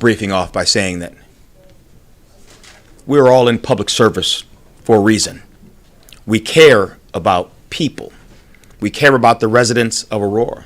briefing off by saying that we're all in public service for a reason. We care about people. We care about the residents of Aurora.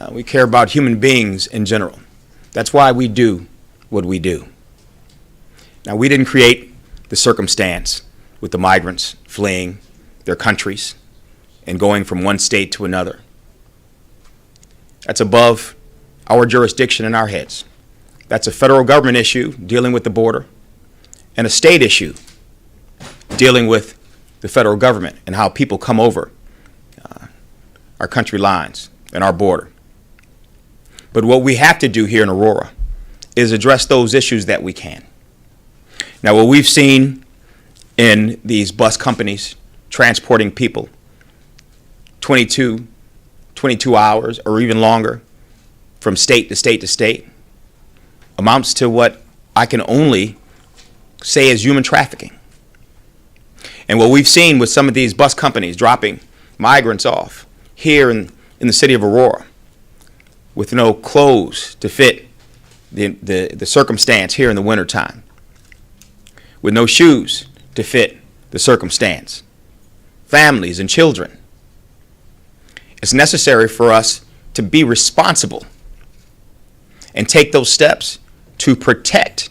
We care about human beings in general. That's why we do what we do. Now, we didn't create the circumstance with the migrants fleeing their countries and going from one state to another. That's above our jurisdiction in our heads. That's a federal government issue dealing with the border, and a state issue dealing with the federal government and how people come over our country lines and our border. But what we have to do here in Aurora is address those issues that we can. Now, what we've seen in these bus companies transporting people 22 hours or even longer from state to state to state amounts to what I can only say is human trafficking. And what we've seen with some of these bus companies dropping migrants off here in the city of Aurora with no clothes to fit the circumstance here in the wintertime, with no shoes to fit the circumstance, families and children. It's necessary for us to be responsible and take those steps to protect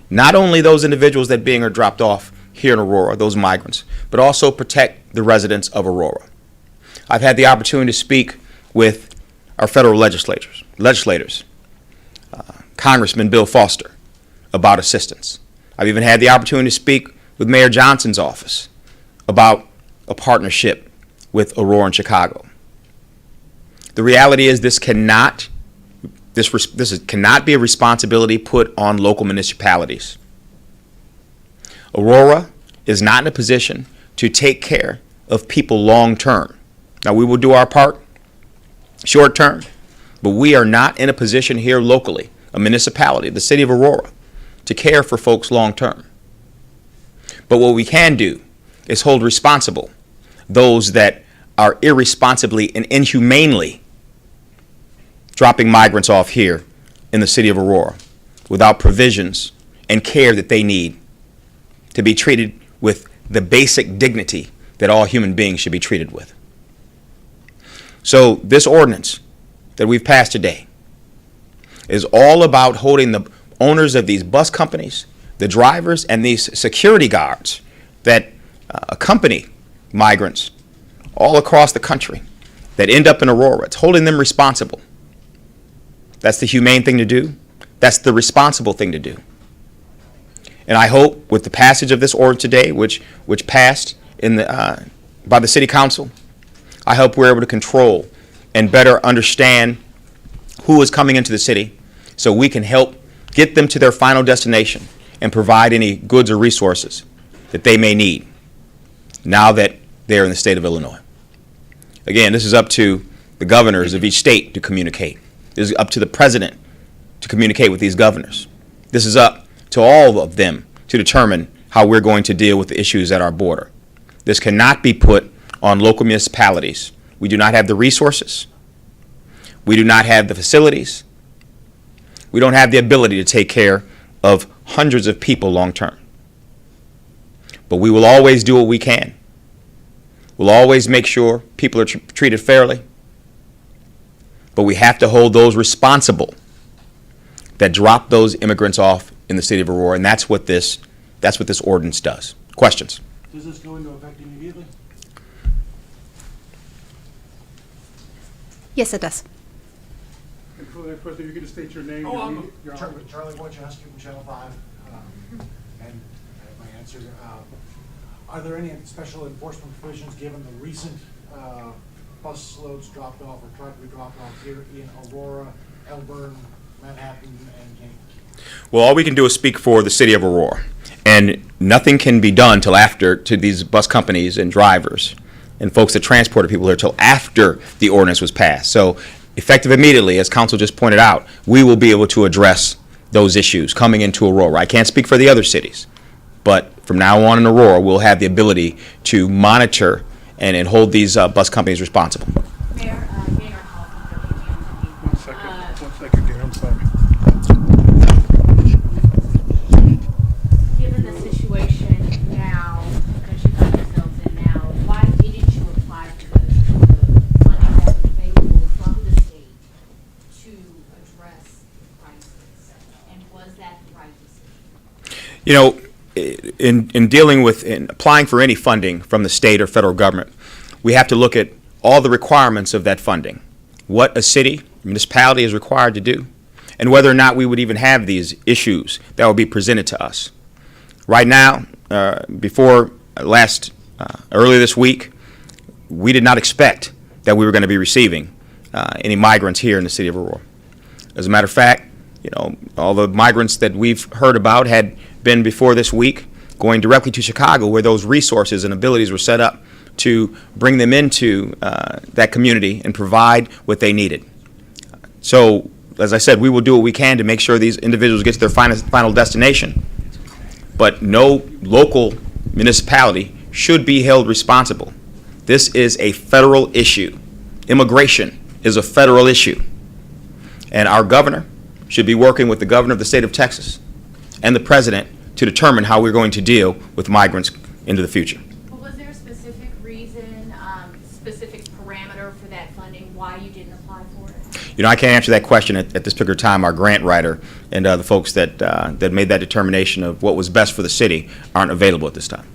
not only those individuals that are dropped off here in Aurora, those migrants, but also protect the residents of Aurora. I've had the opportunity to speak with our federal legislators, Congressman Bill Foster, about assistance. I've even had the opportunity to speak with Mayor Johnson's office about a partnership with Aurora and Chicago. The reality is this cannot be a responsibility put on local municipalities. Aurora is not in a position to take care of people long term. Now, we will do our part short term, but we are not in a position here locally, a municipality, the city of Aurora, to care for folks long term. But what we can do is hold responsible those that are irresponsibly and inhumanely dropping migrants off here in the city of Aurora without provisions and care that they need to be treated with the basic dignity that all human beings should be treated with. So this ordinance that we've passed today is all about holding the owners of these bus companies, the drivers, and these security guards that accompany migrants all across the country that end up in Aurora. It's holding them responsible. That's the humane thing to do. That's the responsible thing to do. And I hope with the passage of this ordinance today, which passed by the City Council, I hope we're able to control and better understand who is coming into the city so we can help get them to their final destination and provide any goods or resources that they may need now that they're in the state of Illinois. Again, this is up to the governors of each state to communicate. This is up to the president to communicate with these governors. This is up to all of them to determine how we're going to deal with the issues at our border. This cannot be put on local municipalities. We do not have the resources. We do not have the facilities. We don't have the ability to take care of hundreds of people long term. But we will always do what we can. We'll always make sure people are treated fairly. But we have to hold those responsible that drop those immigrants off in the city of Aurora, and that's what this ordinance does. Questions? Does this go into effect immediately? Yes, it does. And for that question, if you could just state your name. Your Charlie Wojciechowski from Channel 5, and I have my answer. Are there any special enforcement provisions given the recent bus loads dropped off or tried to be dropped off here in Aurora, Elburn, Manhattan, and Kansas? Well, all we can do is speak for the city of Aurora, and nothing can be done till after to these bus companies and drivers and folks that transported people here till after the ordinance was passed. So effective immediately, as council just pointed out, we will be able to address those issues coming into Aurora. I can't speak for the other cities, but from now on in Aurora, we'll have the ability to monitor and hold these bus companies responsible. Mayor, One second, Dan, I'm sorry. You know, in dealing with, in applying for any funding from the state or federal government, we have to look at all the requirements of that funding, what a city, municipality is required to do, and whether or not we would even have these issues that would be presented to us. Right now, earlier this week, we did not expect that we were going to be receiving any migrants here in the city of Aurora. As a matter of fact, you know, all the migrants that we've heard about had been before this week going directly to Chicago, where those resources and abilities were set up to bring them into that community and provide what they needed. So, as I said, we will do what we can to make sure these individuals get to their final destination. But no local municipality should be held responsible. This is a federal issue. Immigration is a federal issue. And our governor should be working with the governor of the state of Texas and the president to determine how we're going to deal with migrants into the future. Well, was there a specific reason, specific parameter for that funding, why you didn't apply for it? You know, I can't answer that question at this particular time. Our grant writer and the folks that made that determination of what was best for the city aren't available at this time.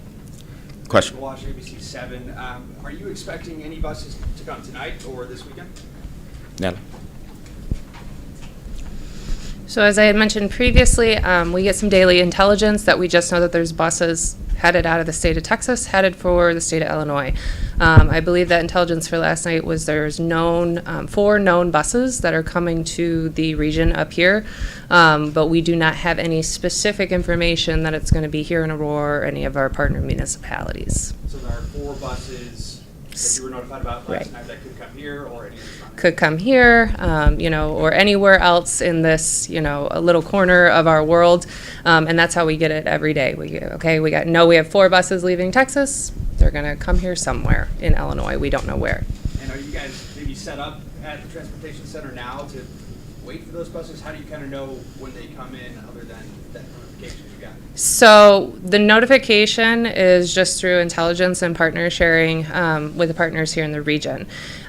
Question? Wash ABC 7. Are you expecting any buses to come tonight or this weekend? Natalie? So as I had mentioned previously, we get some daily intelligence that we just know that there's buses headed out of the state of Texas, headed for the state of Illinois. I believe that intelligence for last night was there's known 4 known buses that are coming to the region up here, but we do not have any specific information that it's going to be here in Aurora or any of our partner municipalities. So there are 4 buses that you were notified about last Right. night that could come here or any other time? Could come here, you know, or anywhere else in this, you know, a little corner of our world, and that's how we get it every day. We have 4 buses leaving Texas. They're going to come here somewhere in Illinois. We don't know where. And are you guys maybe set up at the transportation center now to wait for those buses? How do you kind of know when they come in other than that notification you got? So the notification is just through intelligence and partner sharing with the partners here in the region.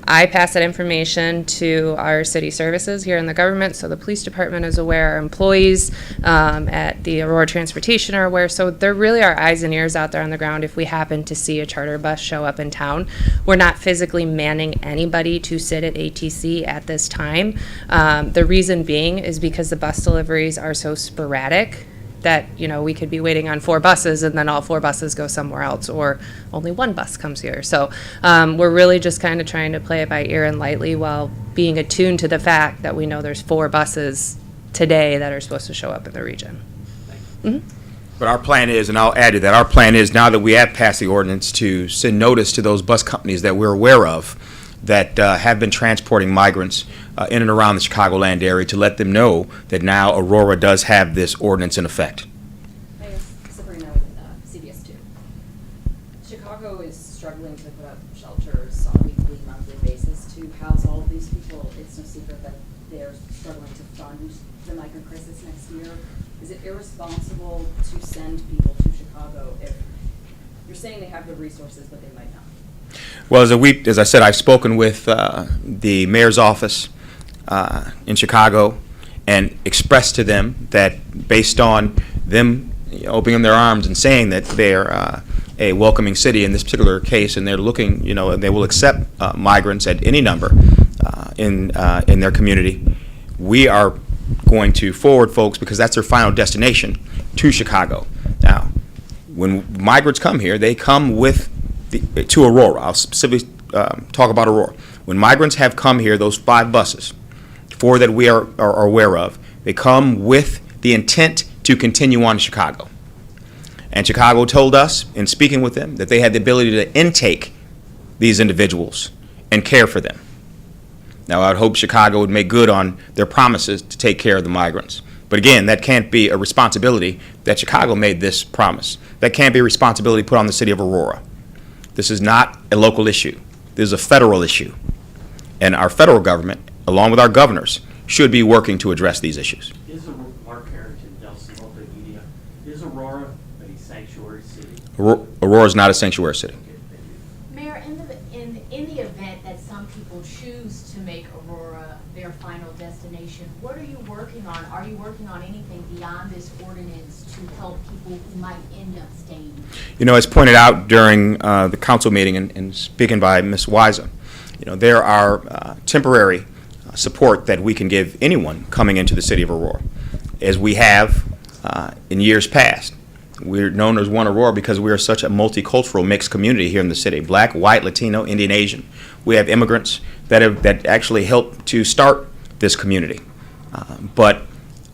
I pass that information to our city services here in the government, so the police department is aware, our employees at the Aurora Transportation are aware, so there really are eyes and ears out there on the ground if we happen to see a charter bus show up in town. We're not physically manning anybody to sit at ATC at this time. The reason being is because the bus deliveries are so sporadic that, you know, we could be waiting on 4 buses and then all 4 buses go somewhere else, or only 1 bus comes here. So we're really just kind of trying to play it by ear and lightly while being attuned to the fact that we know there's 4 buses today that are supposed to show up in the region. But our plan is, and I'll add to that, our plan is now that we have passed the ordinance to send notice to those bus companies that we're aware of that have been transporting migrants in and around the Chicagoland area to let them know that now Aurora does have this ordinance in effect. Mayor Sabrina with CBS 2. Chicago is struggling to put up shelters on a weekly, monthly basis to house all of these people. It's no secret that they're struggling to fund the Migrant Crisis next year. Is it irresponsible to send people to Chicago if you're saying they have the resources but they might not? Well, as I said, I've spoken with the mayor's office in Chicago and expressed to them that based on them opening their arms and saying that they're a welcoming city in this particular case, and they're looking, you know, they will accept migrants at any number in their community, we are going to forward folks, because that's their final destination, to Chicago. Now, when migrants come here, they come to Aurora. I'll specifically talk about Aurora. When migrants have come here, those 5 buses, 4 that we are aware of, they come with the intent to continue on to Chicago. And Chicago told us, in speaking with them, that they had the ability to intake these individuals and care for them. Now, I would hope Chicago would make good on their promises to take care of the migrants. But again, that can't be a responsibility that Chicago made this promise. That can't be a responsibility put on the city of Aurora. This is not a local issue. This is a federal issue. And our federal government, along with our governors, should be working to address these issues. Mark Harrington, Delson Multimedia. Is Aurora a sanctuary city? Aurora is not a sanctuary city. Mayor, in in the event that some people choose to make Aurora their final destination, what are you working on? Are you working on anything beyond this ordinance to help people who might end up staying? You know, as pointed out during the council meeting and speaking by Ms. Weiser, you know, there are temporary support that we can give anyone coming into the city of Aurora, as we have in years past. We're known as One Aurora because we are such a multicultural mixed community here in the city. Black, white, Latino, Indian, Asian. We have immigrants that actually helped to start this community. But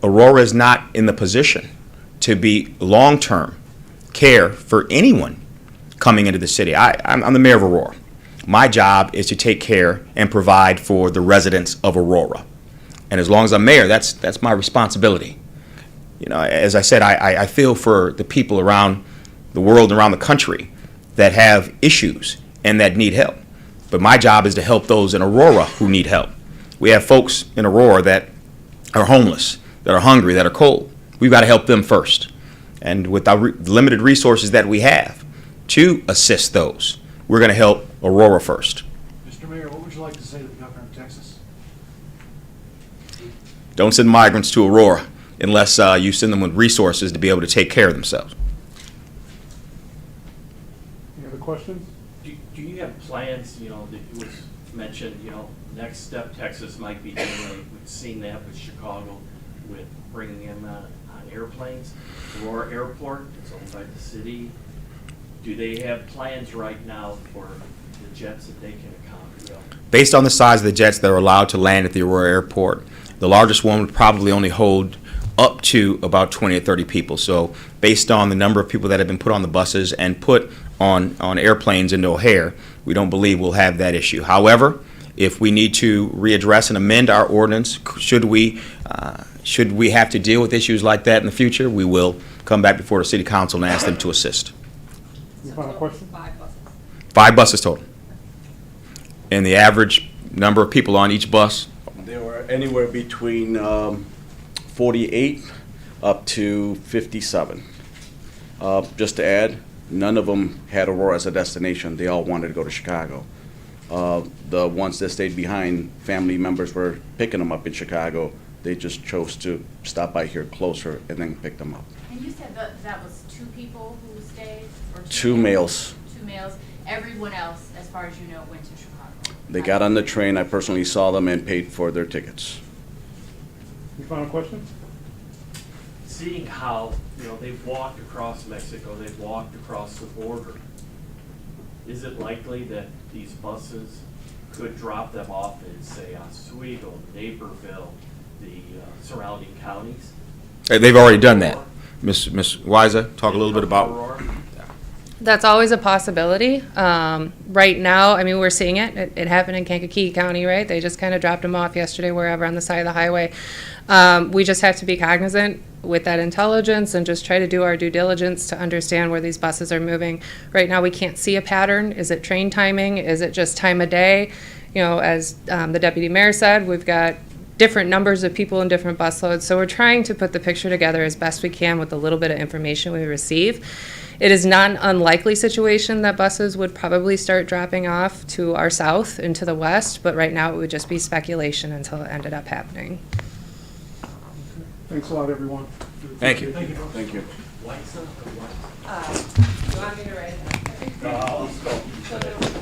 Aurora is not in the position to be long-term care for anyone coming into the city. I'm the mayor of Aurora. My job is to take care and provide for the residents of Aurora. And as long as I'm mayor, that's my responsibility. You know, as I said, I feel for the people around the world and around the country that have issues and that need help. But my job is to help those in Aurora who need help. We have folks in Aurora that are homeless, that are hungry, that are cold. We've got to help them first. And with our limited resources that we have to assist those, we're going to help Aurora first. Mr. Mayor, what would you like to say to the governor of Texas? Don't send migrants to Aurora unless you send them with resources to be able to take care of themselves. Any other questions? Do you have plans, you know, that it was mentioned, you know, next step Texas might be doing, we've seen that with Chicago, with bringing them on airplanes. Aurora Airport, it's owned by the city. Do they have plans right now for the jets that they can accommodate? Based on the size of the jets that are allowed to land at the Aurora Airport, the largest one would probably only hold up to about 20 or 30 people. So based on the number of people that have been put on the buses and put on airplanes into O'Hare, we don't believe we'll have that issue. However, if we need to readdress and amend our ordinance, should we have to deal with issues like that in the future, we will come back before the city council and ask them to assist. Any final question? 5 buses. 5 buses total. And the average number of people on each bus, There were anywhere between 48 up to 57. Just to add, none of them had Aurora as a destination. They all wanted to go to Chicago. The ones that stayed behind, family members were picking them up in Chicago. They just chose to stop by here closer and then pick them up. And you said that was 2 people who stayed? Or 2 males. 2 males. Everyone else, as far as you know, went to Chicago? They got on the train. I personally saw them and paid for their tickets. Any final questions? Seeing how, you know, they've walked across Mexico, they've walked across the border, is it likely that these buses could drop them off in, say, Oswego, Naperville, the surrounding counties? they've already done that. Ms. Weiser, talk a little bit about. Aurora? That's always a possibility. Right now, I mean, we're seeing it. It happened in Kankakee County, right? They just kind of dropped them off yesterday wherever on the side of the highway. We just have to be cognizant with that intelligence and just try to do our due diligence to understand where these buses are moving. Right now, we can't see a pattern. Is it train timing? Is it just time of day? You know, as the deputy mayor said, we've got different numbers of people in different bus loads. So we're trying to put the picture together as best we can with the little bit of information we receive. It is not an unlikely situation that buses would probably start dropping off to our south and to the west, but right now it would just be speculation until it ended up happening. Thanks a lot, everyone. Thank you. Thank you. Thank you. License or what? Do you want me to write it? Let's go.